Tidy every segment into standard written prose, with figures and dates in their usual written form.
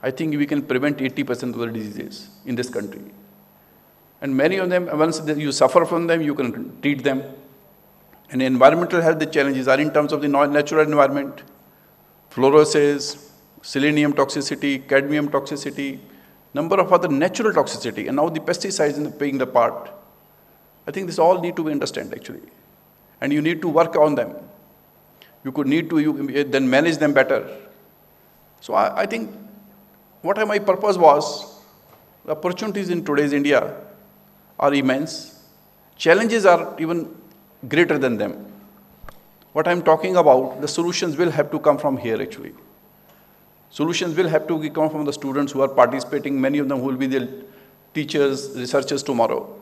I think we can prevent 80% of the diseases in this country. And many of them, once you suffer from them, you can treat them. And environmental health, the challenges are in terms of the natural environment, fluorosis, selenium toxicity, cadmium toxicity, number of other natural toxicity, and now the pesticides in playing the part. I think this all need to be understood actually. And you need to work on them. You could need to then manage them better. So I think what my purpose was, the opportunities in today's India are immense. Challenges are even greater than them. What I'm talking about, the solutions will have to come from here actually. Solutions will have to come from the students who are participating, many of them who will be the teachers, researchers tomorrow.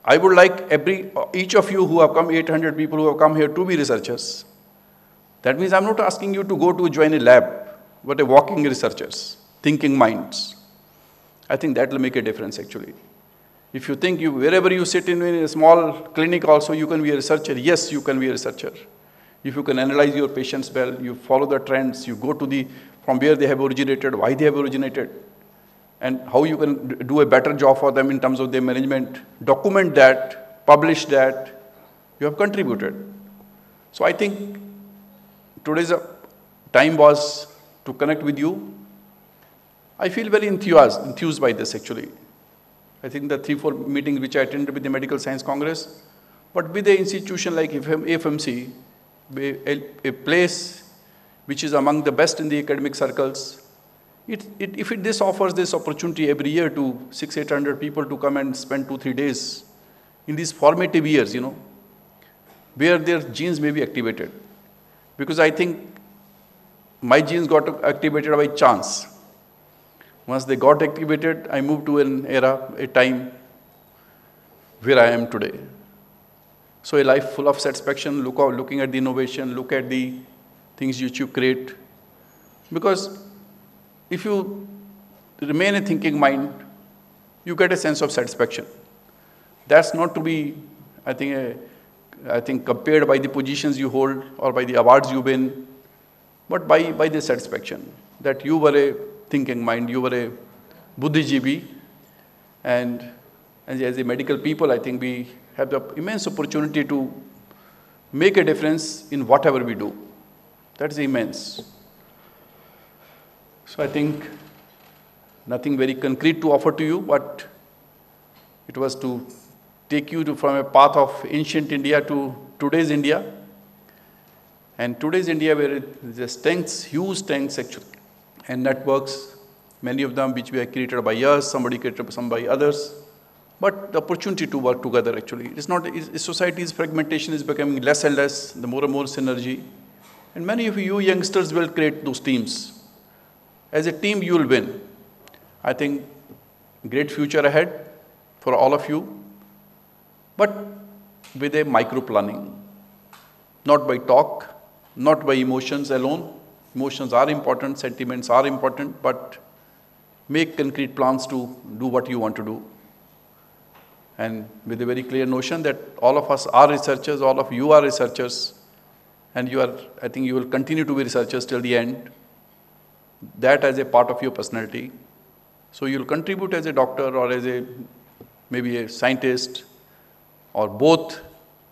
I would like each of you who have come, 800 people who have come here to be researchers. That means I'm not asking you to go to join a lab, but a walking researchers, thinking minds. I think that will make a difference actually. If you think wherever you sit in a small clinic also, you can be a researcher. Yes, you can be a researcher. If you can analyze your patients well, you follow the trends, you go to from where they have originated, why they have originated, and how you can do a better job for them in terms of their management, document that, publish that, you have contributed. So I think today's time was to connect with you. I feel very enthused by this actually. I think the 3-4 meetings which I attended with the Medical Science Congress, but with an institution like FMC, a place which is among the best in the academic circles, if this offers this opportunity every year to 600-800 people to come and spend 2-3 days in these formative years, where their genes may be activated. Because I think my genes got activated by chance. Once they got activated, I moved to an era, a time where I am today. So a life full of satisfaction, looking at the innovation, look at the things which you create. Because if you remain a thinking mind, you get a sense of satisfaction. That's not to be, I think compared by the positions you hold or by the awards you win, but by the satisfaction that you were a thinking mind, you were a buddhijeevi, and as a medical people, I think we have the immense opportunity to make a difference in whatever we do. That is immense. So I think nothing very concrete to offer to you, but it was to take you from a path of ancient India to today's India. And today's India, where the strengths, huge strengths actually, and networks, many of them which were created by us, somebody created some by others, but the opportunity to work together actually. It's not, society's fragmentation is becoming less and less, the more and more synergy. And many of you youngsters will create those teams. As a team, you will win. I think great future ahead for all of you, but with a micro-planning, not by talk, not by emotions alone. Emotions are important, sentiments are important, but make concrete plans to do what you want to do. And with a very clear notion that all of us are researchers, all of you are researchers, and I think you will continue to be researchers till the end. That as a part of your personality. So you'll contribute as a doctor or as maybe a scientist, or both,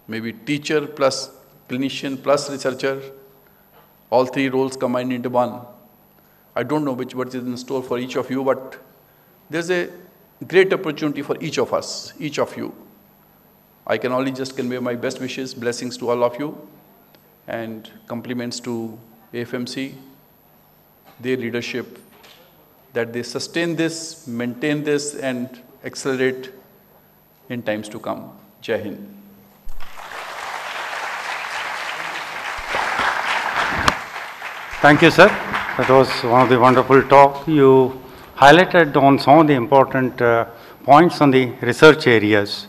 maybe teacher plus clinician plus researcher, all three roles combined into one. I don't know what is in store for each of you, but there's a great opportunity for each of us, each of you. I can only just convey my best wishes, blessings to all of you, and compliments to AFMC, their leadership, that they sustain this, maintain this, and accelerate in times to come. Jai Hind. Thank you, sir. That was one of the wonderful talk. You highlighted on some of the important points on the research areas.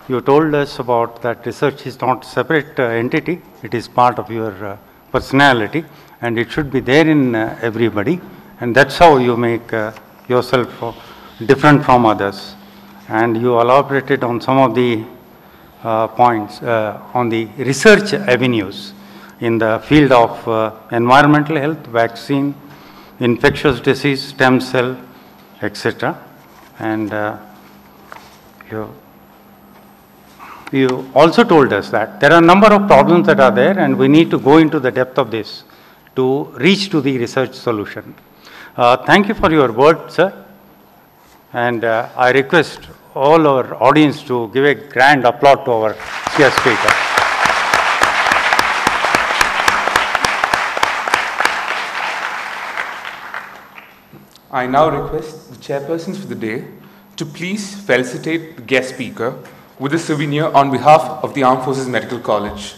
You told us about that research is not a separate entity. It is part of your personality, and it should be there in everybody. And that's how you make yourself different from others. And you elaborated on some of the points on the research avenues in the field of environmental health, vaccine, infectious disease, stem cell, etc. And you also told us that there are a number of problems that are there, and we need to go into the depth of this to reach to the research solution. Thank you for your word, sir. And I request all our audience to give a grand applause to our guest speaker. I now request the chairpersons for the day to please felicitate the guest speaker with a souvenir on behalf of the Armed Forces Medical College.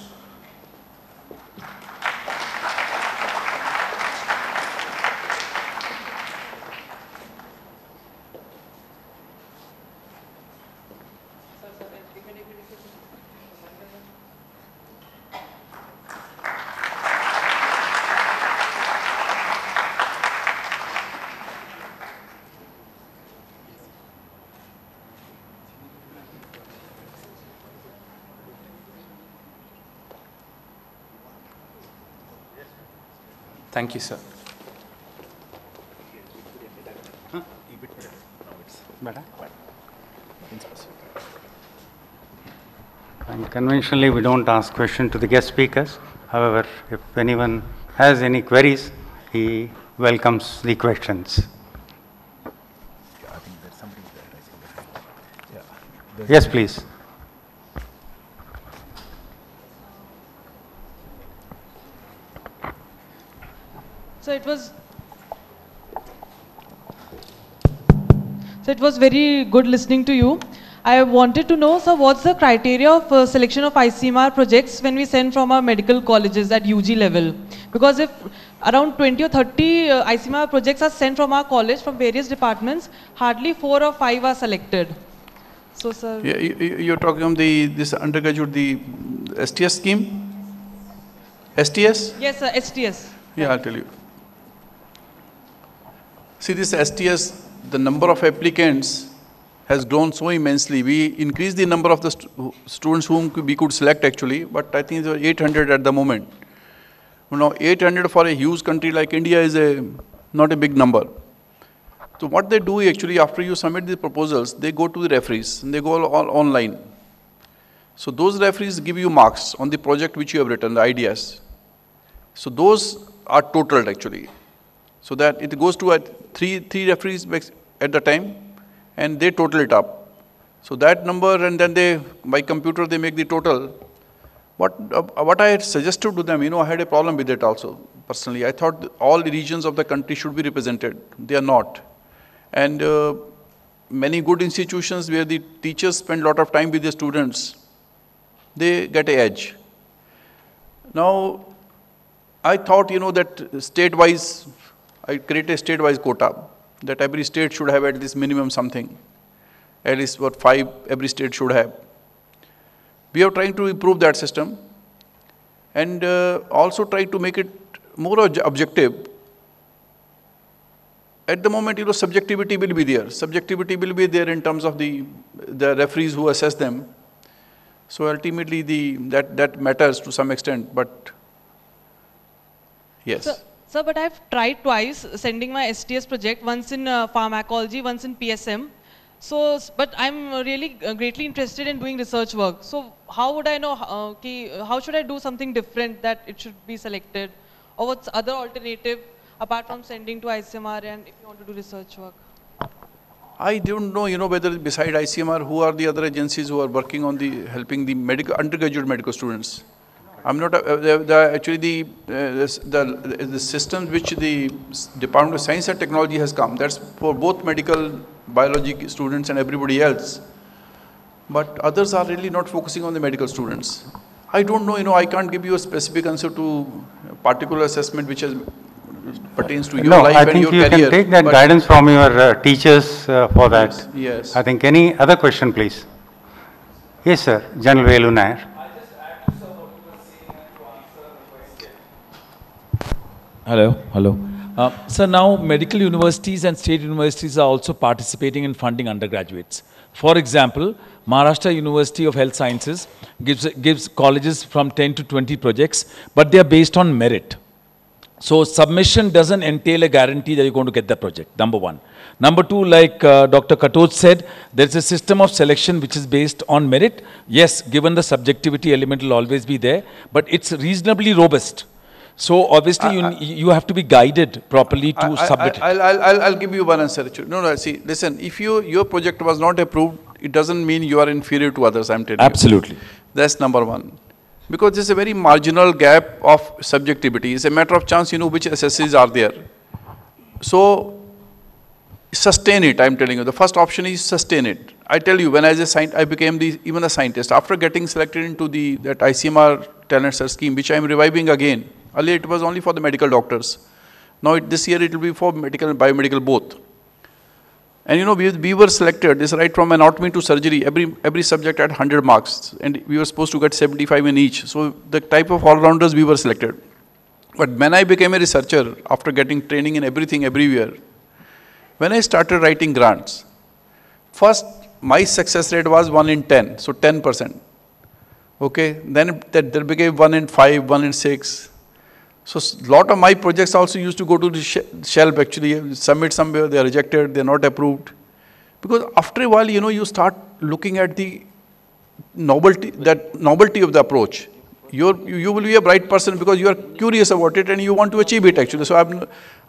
Thank you, sir. And conventionally, we don't ask questions to the guest speakers. However, if anyone has any queries, he welcomes the questions. Yes, please. So it was very good listening to you. I wanted to know, sir, what's the criteria of selection of ICMR projects when we send from our medical colleges at UG level? Because if around 20 or 30 ICMR projects are sent from our college from various departments, hardly 4 or 5 are selected. So, sir. Yeah, you're talking on this undergraduate, the STS scheme? STS? Yes, sir, STS. Yeah, I'll tell you. See, this STS, the number of applicants has grown so immensely. We increased the number of the students whom we could select actually, but I think there are 800 at the moment. You know, 800 for a huge country like India is not a big number. So what they do actually, after you submit the proposals, they go to the referees and they go all online. So those referees give you marks on the project which you have written, the ideas. So those are totaled actually. So that it goes to three referees at the time, and they total it up. So that number, and then they, by computer, they make the total. What I had suggested to them, you know, I had a problem with it also, personally. I thought all the regions of the country should be represented. They are not. And many good institutions where the teachers spend a lot of time with the students, they get an edge. Now, I thought, you know, that state-wise, I create a state-wise quota, that every state should have at least minimum something. At least what 5 every state should have. We are trying to improve that system and also try to make it more objective. At the moment, you know, subjectivity will be there. Subjectivity will be there in terms of the referees who assess them. So ultimately, that matters to some extent, but yes. Sir, but I've tried twice sending my STS project, once in pharmacology, once in PSM. So, but I'm really greatly interested in doing research work. So how would I know, how should I do something different that it should be selected? Or what's other alternative apart from sending to ICMR and if you want to do research work? I don't know, you know, whether beside ICMR, who are the other agencies who are working on helping the undergraduate medical students. I'm not, actually the systems which the Department of Science and Technology has come, that's for both medical, biology students and everybody else. But others are really not focusing on the medical students. I don't know, you know, I can't give you a specific answer to a particular assessment which pertains to your life and your career. No, I think you can take that guidance from your teachers for that. Yes. I think any other question, please. Yes, sir. General Velu Nair. Hello. So now medical universities and state universities are also participating in funding undergraduates. For example, Maharashtra University of Health Sciences gives colleges from 10 to 20 projects, but they are based on merit. So submission doesn't entail a guarantee that you're going to get the project, number one. Number two, like Dr. Katoj said, there's a system of selection which is based on merit. Yes, given the subjectivity element will always be there, but it's reasonably robust. So obviously you have to be guided properly to submit it. I'll give you one answer. Actually. No, see, listen, if your project was not approved, it doesn't mean you are inferior to others, I'm telling you. Absolutely. That's number one. Because there's a very marginal gap of subjectivity. It's a matter of chance, you know, which SSCs are there. So, sustain it, I'm telling you. The first option is sustain it. I tell you, when as a scientist, I became even a scientist. After getting selected into that ICMR talent search scheme, which I'm reviving again. Earlier it was only for the medical doctors. Now this year it will be for medical and biomedical both. And you know, we were selected, this right from anatomy to surgery, every subject had 100 marks. And we were supposed to get 75 in each. So the type of all-rounders we were selected. But when I became a researcher, after getting training in everything, everywhere, when I started writing grants, first my success rate was 1 in 10, so 10%. Okay, then there became 1 in 5, 1 in 6. So a lot of my projects also used to go to the shelf actually, submit somewhere, they are rejected, they are not approved. Because after a while, you know, you start looking at the novelty of the approach. You will be a bright person because you are curious about it and you want to achieve it actually. So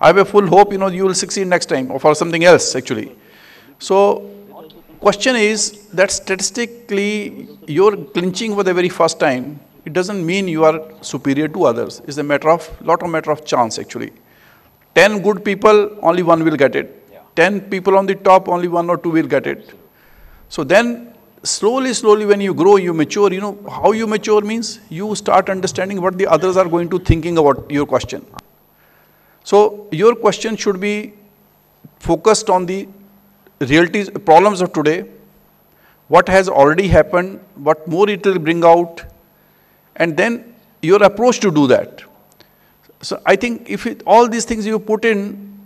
I have a full hope, you know, you will succeed next time or for something else actually. So question is that statistically, you're clinching for the very first time. It doesn't mean you are superior to others. It's a matter of chance actually. 10 good people, only one will get it. Yeah. 10 people on the top, only 1 or 2 will get it. So then slowly when you grow, you mature, you know, how you mature means you start understanding what the others are going to thinking about your question. So your question should be focused on the realities, problems of today, what has already happened, what more it will bring out, and then your approach to do that. So I think if all these things you put in,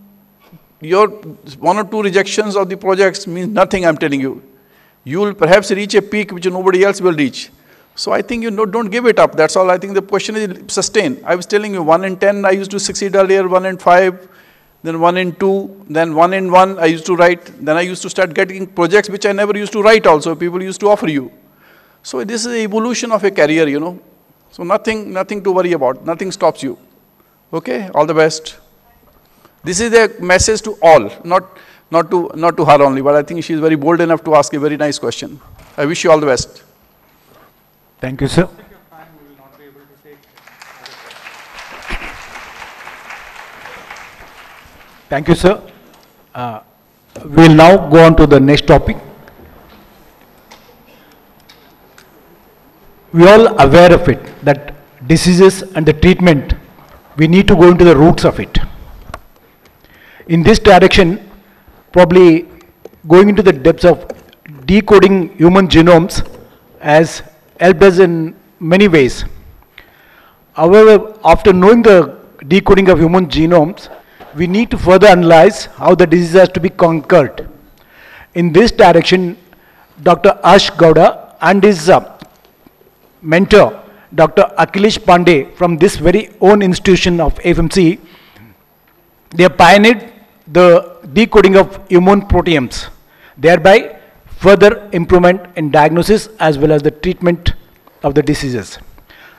your 1 or 2 rejections of the projects means nothing, I'm telling you. You will perhaps reach a peak which nobody else will reach. So I think don't give it up, that's all. I think the question is sustain. I was telling you 1 in 10 I used to succeed earlier, 1 in 5, then 1 in 2, then 1 in 1 I used to write. Then I used to start getting projects which I never used to write also, people used to offer you. So this is the evolution of a career, you know. So nothing to worry about, nothing stops you. Okay, all the best. This is a message to all, not to her only, but I think she is very bold enough to ask a very nice question. I wish you all the best. Thank you, sir. Thank you, sir. We will now go on to the next topic. We are all aware of it, that diseases and the treatment, we need to go into the roots of it. In this direction, probably going into the depths of decoding human genomes has helped us in many ways. However, after knowing the decoding of human genomes, we need to further analyze how the disease has to be conquered. In this direction, Dr. Ash Gowda and his mentor, Dr. Akhilesh Pandey from this very own institution of FMC, they have pioneered the decoding of human proteomes, thereby further improvement in diagnosis as well as the treatment of the diseases.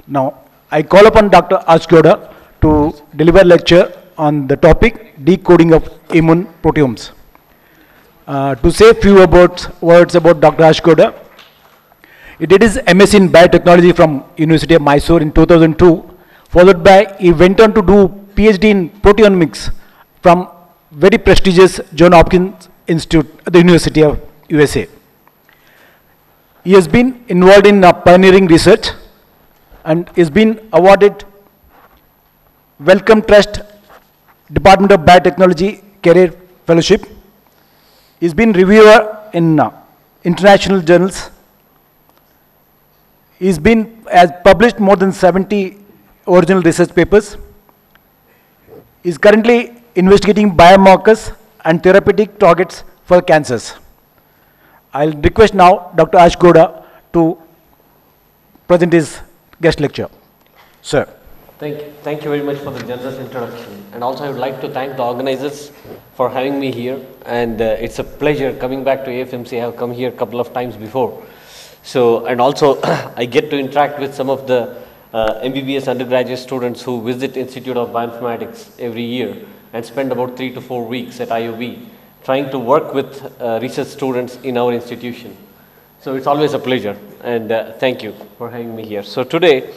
Now, I call upon Dr. Ash Gowda to deliver a lecture on the topic decoding of human proteomes. To say a few words about Dr. Ash Gowda, he did his MS in biotechnology from University of Mysore in 2002, followed by he went on to do PhD in proteomics from very prestigious Johns Hopkins Institute at the University of USA. He has been involved in pioneering research and has been awarded Wellcome Trust Department of Biotechnology Career Fellowship. He's been reviewer in international journals. Has published more than 70 original research papers. He's currently investigating biomarkers and therapeutic targets for cancers. I'll request now Dr. Ash Gowda to present his guest lecture. Sir. Thank you very much for the generous introduction. And also I would like to thank the organizers for having me here. And it's a pleasure coming back to AFMC. I have come here a couple of times before. So, and also I get to interact with some of the MBBS undergraduate students who visit Institute of Bioinformatics every year and spend about 3 to 4 weeks at IOB trying to work with research students in our institution. So it's always a pleasure, and thank you for having me here. So today,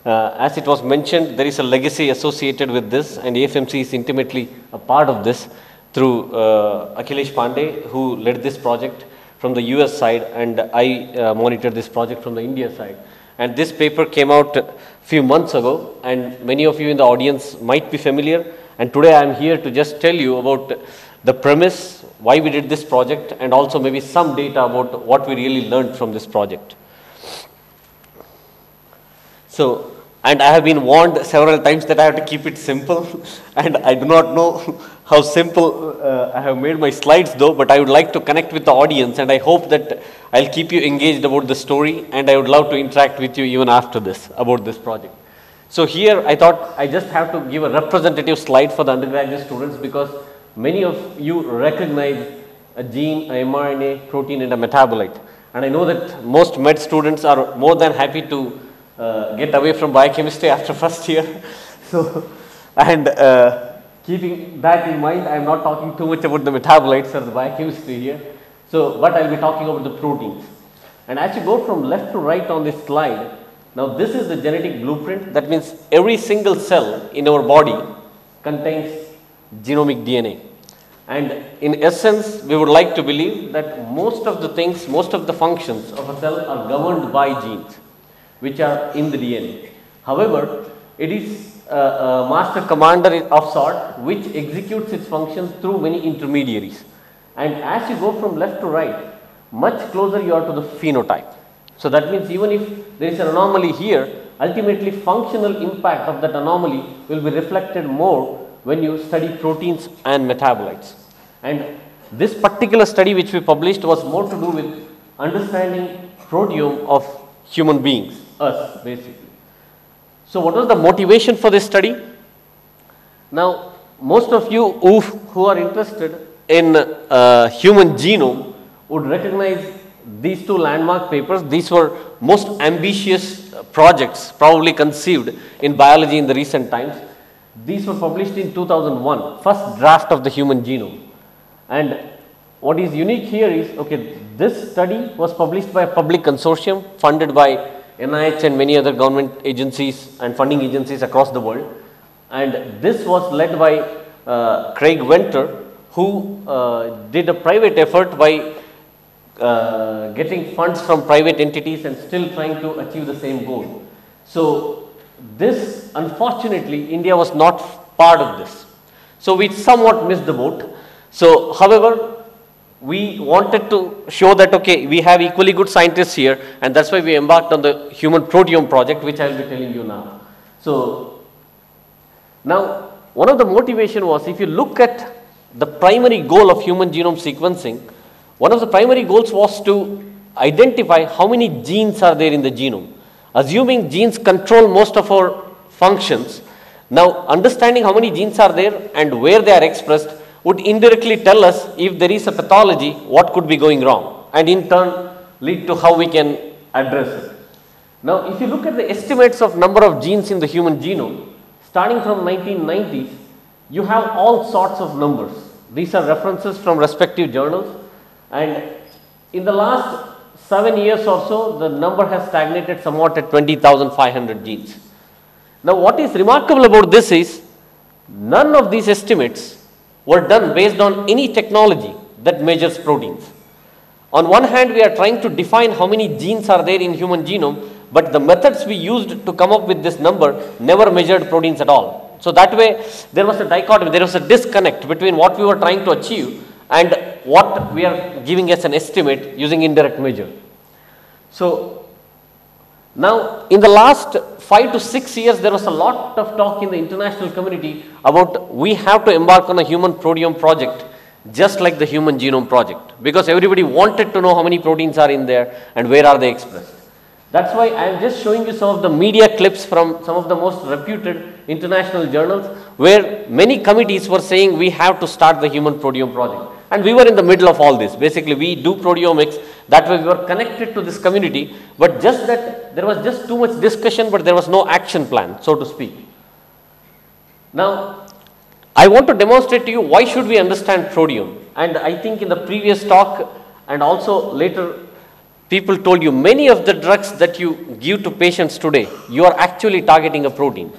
as it was mentioned, there is a legacy associated with this, and AFMC is intimately a part of this through Akhilesh Pandey, who led this project from the US side, and I monitored this project from the India side. And this paper came out a few months ago, and many of you in the audience might be familiar. And today I am here to just tell you about the premise, why we did this project, and also maybe some data about what we really learned from this project. So, and I have been warned several times that I have to keep it simple, and I do not know how simple I have made my slides though, but I would like to connect with the audience, and I hope that I'll keep you engaged about the story, and I would love to interact with you even after this, about this project. So here I thought I just have to give a representative slide for the undergraduate students, because many of you recognize a gene, a mRNA, protein, and a metabolite. And I know that most med students are more than happy to get away from biochemistry after first year. So, and keeping that in mind, I am not talking too much about the metabolites or the biochemistry here. So, but I will be talking about the proteins. And as you go from left to right on this slide, now this is the genetic blueprint. That means every single cell in our body contains genomic DNA. And in essence, we would like to believe that most of the things, most of the functions of a cell are governed by genes, which are in the DNA. However, it is a master commander of sort which executes its functions through many intermediaries. And as you go from left to right, much closer you are to the phenotype. So that means even if there is an anomaly here, ultimately functional impact of that anomaly will be reflected more when you study proteins and metabolites. And this particular study which we published was more to do with understanding proteome of human beings, us basically. So what was the motivation for this study? Now most of you who are interested in human genome would recognize these two landmark papers. These were most ambitious projects probably conceived in biology in the recent times. These were published in 2001, first draft of the human genome. And what is unique here is, okay, this study was published by a public consortium funded by NIH and many other government agencies and funding agencies across the world. And this was led by Craig Venter, who did a private effort by getting funds from private entities and still trying to achieve the same goal. So this, unfortunately, India was not part of this. So we somewhat missed the boat. So, however, we wanted to show that, okay, we have equally good scientists here, and that's why we embarked on the Human Proteome Project, which I will be telling you now. So, now, one of the motivation was, if you look at the primary goal of human genome sequencing, one of the primary goals was to identify how many genes are there in the genome. Assuming genes control most of our functions, now understanding how many genes are there and where they are expressed would indirectly tell us if there is a pathology, what could be going wrong, and in turn lead to how we can address it. Now, if you look at the estimates of number of genes in the human genome, starting from 1990s, you have all sorts of numbers. These are references from respective journals, and in the last 7 years or so, the number has stagnated somewhat at 20,500 genes. Now, what is remarkable about this is, none of these estimates were done based on any technology that measures proteins. On one hand, we are trying to define how many genes are there in human genome, but the methods we used to come up with this number never measured proteins at all. So that way, there was a dichotomy, there was a disconnect between what we were trying to achieve and what we are giving as an estimate using indirect measure. So now, in the last 5 to 6 years, there was a lot of talk in the international community about we have to embark on a human proteome project just like the human genome project, because everybody wanted to know how many proteins are in there and where are they expressed. That's why I am just showing you some of the media clips from some of the most reputed international journals, where many committees were saying we have to start the human proteome project. And we were in the middle of all this. Basically, we do proteomics, that way we were connected to this community, but just that there was just too much discussion, but there was no action plan, so to speak. Now, I want to demonstrate to you why should we understand proteome. And I think in the previous talk and also later, people told you many of the drugs that you give to patients today, you are actually targeting a protein.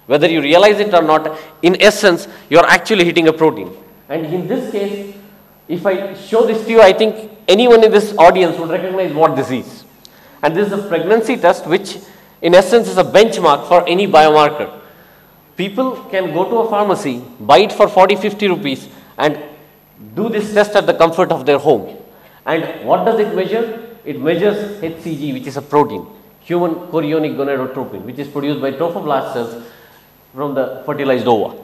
Whether you realize it or not, in essence, you are actually hitting a protein. And in this case, if I show this to you, I think anyone in this audience would recognize what this is. And this is a pregnancy test, which in essence is a benchmark for any biomarker. People can go to a pharmacy, buy it for 40-50 rupees and do this test at the comfort of their home. And what does it measure? It measures HCG, which is a protein, human chorionic gonadotropin, which is produced by trophoblast cells from the fertilized ova.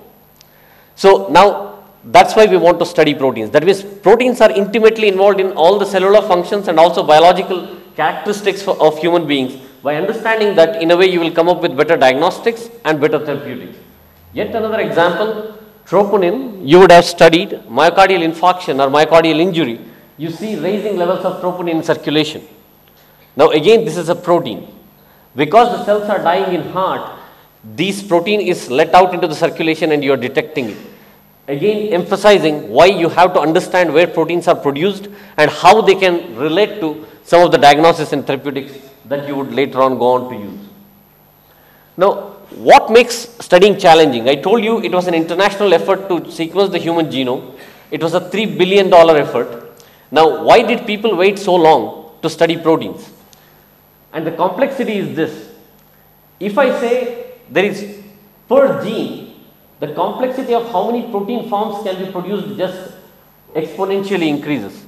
So now, that's why we want to study proteins. That means proteins are intimately involved in all the cellular functions and also biological characteristics of human beings. By understanding that, in a way, you will come up with better diagnostics and better therapeutics. Yet another example, troponin, you would have studied myocardial infarction or myocardial injury. You see raising levels of troponin in circulation. Now again, this is a protein. Because the cells are dying in heart, this protein is let out into the circulation and you are detecting it. Again, emphasizing why you have to understand where proteins are produced and how they can relate to some of the diagnosis and therapeutics that you would later on go on to use. Now, what makes studying challenging? I told you it was an international effort to sequence the human genome. It was a $3 billion effort. Now, why did people wait so long to study proteins? And the complexity is this. If I say there is per gene, the complexity of how many protein forms can be produced just exponentially increases.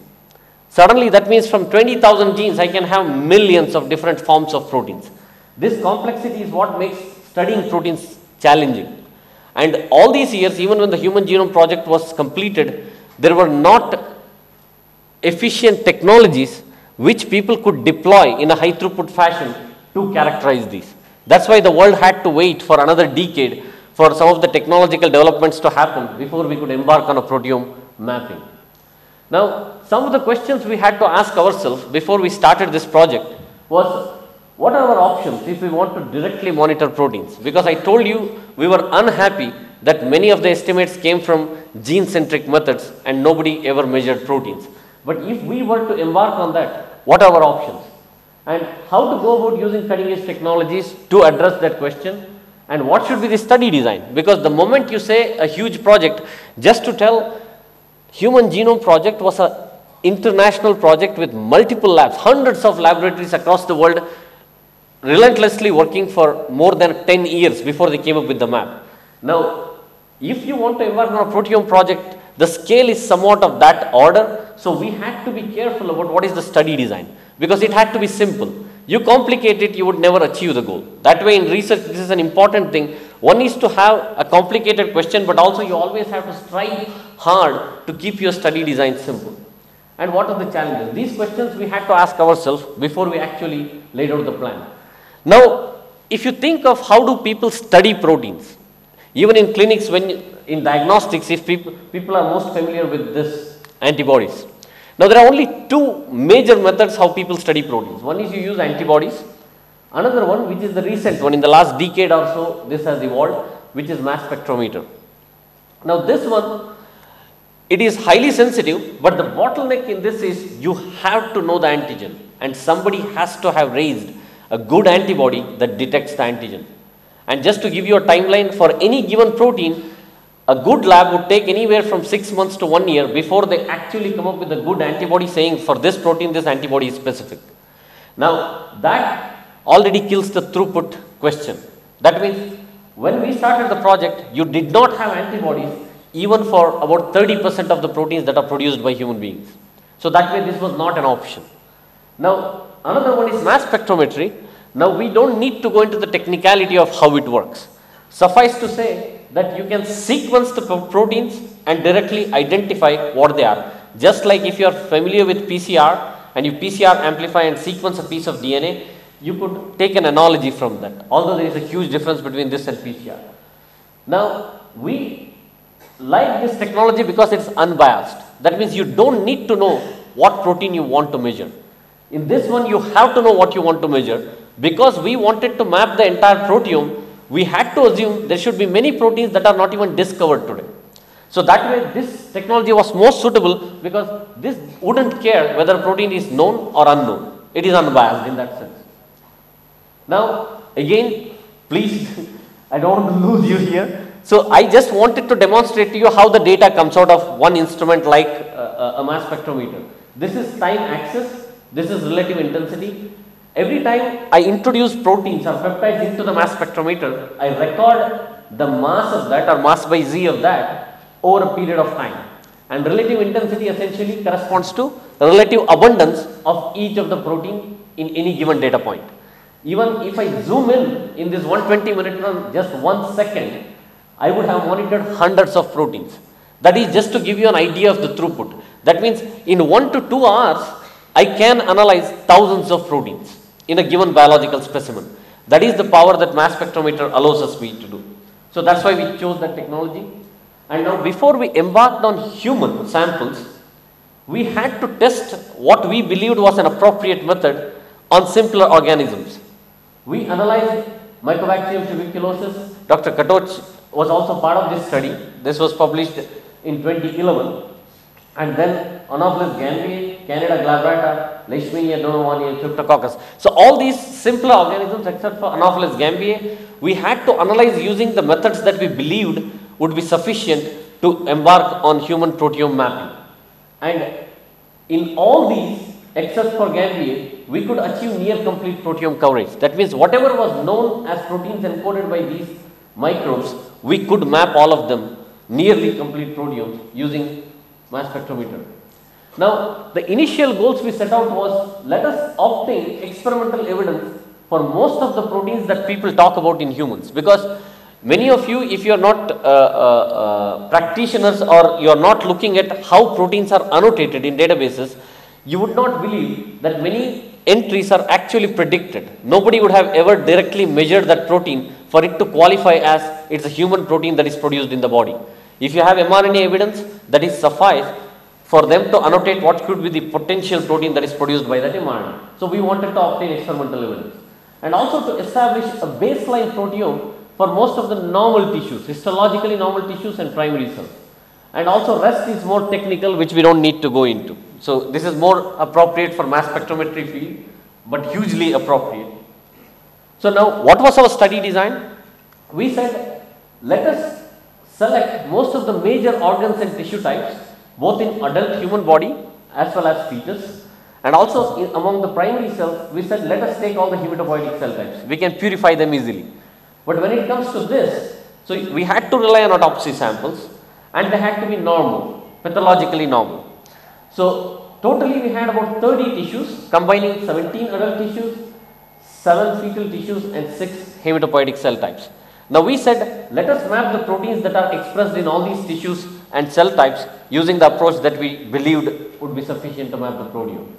Suddenly, that means from 20,000 genes, I can have millions of different forms of proteins. This complexity is what makes studying proteins challenging. And all these years, even when the Human Genome Project was completed, there were not efficient technologies which people could deploy in a high throughput fashion to characterize these. That's why the world had to wait for another decade for some of the technological developments to happen before we could embark on a proteome mapping. Now, some of the questions we had to ask ourselves before we started this project was, what are our options if we want to directly monitor proteins? Because I told you we were unhappy that many of the estimates came from gene-centric methods and nobody ever measured proteins. But if we were to embark on that, what are our options? And how to go about using cutting-edge technologies to address that question? And what should be the study design? Because the moment you say a huge project, just to tell, Human Genome Project was an international project with multiple labs, hundreds of laboratories across the world, relentlessly working for more than 10 years before they came up with the map. Now, if you want to embark on a proteome project, the scale is somewhat of that order, so we had to be careful about what is the study design, because it had to be simple. You complicate it, you would never achieve the goal. That way in research, this is an important thing. One is to have a complicated question, but also you always have to strive hard to keep your study design simple. And what are the challenges? These questions we had to ask ourselves before we actually laid out the plan. Now, if you think of how do people study proteins, even in clinics, in diagnostics, if people are most familiar with this antibodies. Now, there are only two major methods how people study proteins. One is you use antibodies. Another one, which is the recent one, in the last decade or so, this has evolved, which is mass spectrometer. Now, this one, it is highly sensitive, but the bottleneck in this is you have to know the antigen, and somebody has to have raised a good antibody that detects the antigen. And just to give you a timeline, for any given protein, a good lab would take anywhere from 6 months to 1 year before they actually come up with a good antibody saying for this protein, this antibody is specific. Now, that already kills the throughput question. That means when we started the project, you did not have antibodies even for about 30% of the proteins that are produced by human beings. So that way this was not an option. Now, another one is mass spectrometry. Now, we don't need to go into the technicality of how it works. Suffice to say that you can sequence the proteins and directly identify what they are. Just like if you are familiar with PCR and you PCR amplify and sequence a piece of DNA, you could take an analogy from that, although there is a huge difference between this and PCR. Now, we like this technology because it's unbiased. That means you don't need to know what protein you want to measure. In this one, you have to know what you want to measure. Because we wanted to map the entire proteome, we had to assume there should be many proteins that are not even discovered today. So that way, this technology was most suitable because this wouldn't care whether a protein is known or unknown. It is unbiased in that sense. Now, again, please, I don't want to lose you here. So I just wanted to demonstrate to you how the data comes out of one instrument like a mass spectrometer. This is time axis, this is relative intensity. Every time I introduce proteins or peptides into the mass spectrometer, I record the mass of that or mass by Z of that over a period of time. And relative intensity essentially corresponds to relative abundance of each of the protein in any given data point. Even if I zoom in this 120 minute run just 1 second, I would have monitored hundreds of proteins. That is just to give you an idea of the throughput. That means in 1 to 2 hours, I can analyze thousands of proteins in a given biological specimen. That is the power that mass spectrometer allows us to do. So that's why we chose that technology. And now before we embarked on human samples, we had to test what we believed was an appropriate method on simpler organisms. We analyzed Mycobacterium tuberculosis. Dr. Katoch was also part of this study. This was published in 2011. And then Anopheles gambiae, Candida glabrata, Leishmania donovani, Cryptococcus. So all these simpler organisms except for Anopheles gambiae, we had to analyze using the methods that we believed would be sufficient to embark on human proteome mapping. And in all these, except for gambiae, we could achieve near complete proteome coverage. That means whatever was known as proteins encoded by these microbes, we could map all of them nearly complete proteomes using mass spectrometer. Now, the initial goals we set out was, let us obtain experimental evidence for most of the proteins that people talk about in humans. Because many of you, if you are not practitioners or you are not looking at how proteins are annotated in databases, you would not believe that many entries are actually predicted. Nobody would have ever directly measured that protein for it to qualify as it's a human protein that is produced in the body. If you have mRNA evidence, that is suffice for them to annotate what could be the potential protein that is produced by that mRNA. So we wanted to obtain experimental evidence. And also to establish a baseline proteome for most of the normal tissues, histologically normal tissues and primary cells. And also rest is more technical, which we don't need to go into. So this is more appropriate for mass spectrometry field, but hugely appropriate. So now what was our study design? We said, let us select most of the major organs and tissue types, both in adult human body as well as fetus. And also among the primary cells, we said, let us take all the hematopoietic cell types. We can purify them easily. But when it comes to this, so we had to rely on autopsy samples and they had to be normal, pathologically normal. So totally we had about 30 tissues combining 17 adult tissues, 7 fetal tissues and 6 hematopoietic cell types. Now we said, let us map the proteins that are expressed in all these tissues and cell types using the approach that we believed would be sufficient to map the proteome.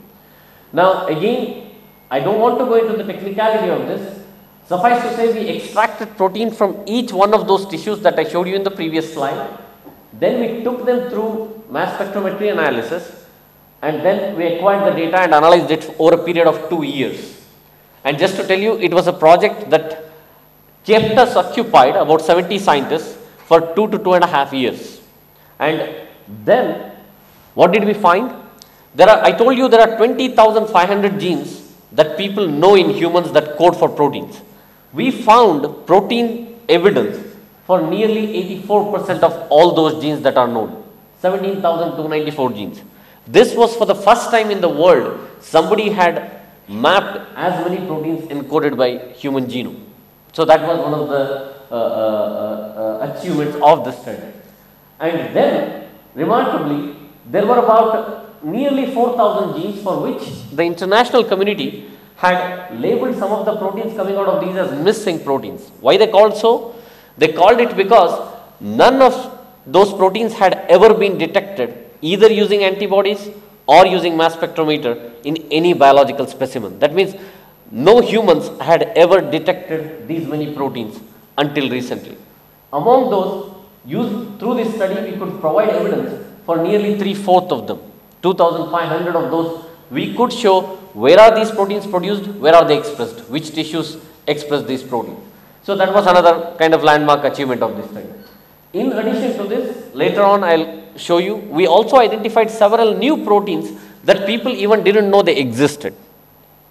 Now again, I don't want to go into the technicality of this. Suffice to say, we extracted protein from each one of those tissues that I showed you in the previous slide. Then we took them through mass spectrometry analysis and then we acquired the data and analyzed it over a period of 2 years. And just to tell you, it was a project that kept us occupied, about 70 scientists, for 2 to 2.5 years. And then, what did we find? I told you there are 20,500 genes that people know in humans that code for proteins. We found protein evidence for nearly 84% of all those genes that are known, 17,294 genes. This was for the first time in the world somebody had mapped as many proteins encoded by human genome. So that was one of the achievements of the study. And then, remarkably, there were about nearly 4,000 genes for which the international community had labeled some of the proteins coming out of these as missing proteins. Why they called so? They called it because none of those proteins had ever been detected either using antibodies or using mass spectrometer in any biological specimen. That means no humans had ever detected these many proteins until recently. Among those, used through this study, we could provide evidence for nearly 3/4 of them. 2,500 of those, we could show where are these proteins produced, where are they expressed, which tissues express these proteins. So that was another kind of landmark achievement of this study. In addition to this, later on I'll show you, we also identified several new proteins that people even didn't know they existed.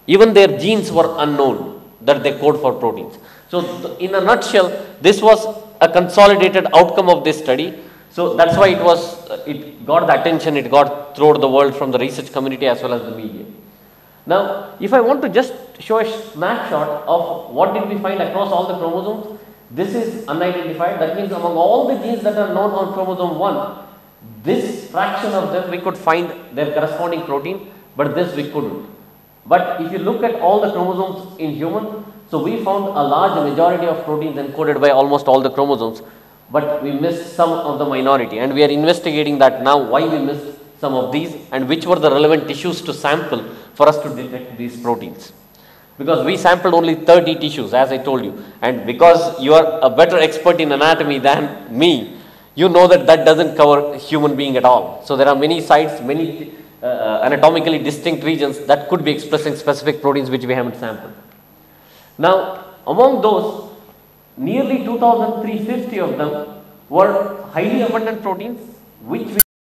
Even their genes were unknown that they code for proteins. So in a nutshell, this was a consolidated outcome of this study. So that's why it got the attention, it got throughout the world from the research community as well as the media. Now, if I want to just show a snapshot of what did we find across all the chromosomes, this is unidentified. That means among all the genes that are known on chromosome 1, this fraction of them we could find their corresponding protein, but this we couldn't. But if you look at all the chromosomes in human, so we found a large majority of proteins encoded by almost all the chromosomes, but we missed some of the minority, and we are investigating that now, why we missed some of these and which were the relevant tissues to sample for us to detect these proteins. Because we sampled only 30 tissues, as I told you, and because you are a better expert in anatomy than me, you know that that doesn't cover human being at all. So there are many sites, many anatomically distinct regions that could be expressing specific proteins which we haven't sampled. Now, among those, nearly 2,350 of them were highly abundant proteins which we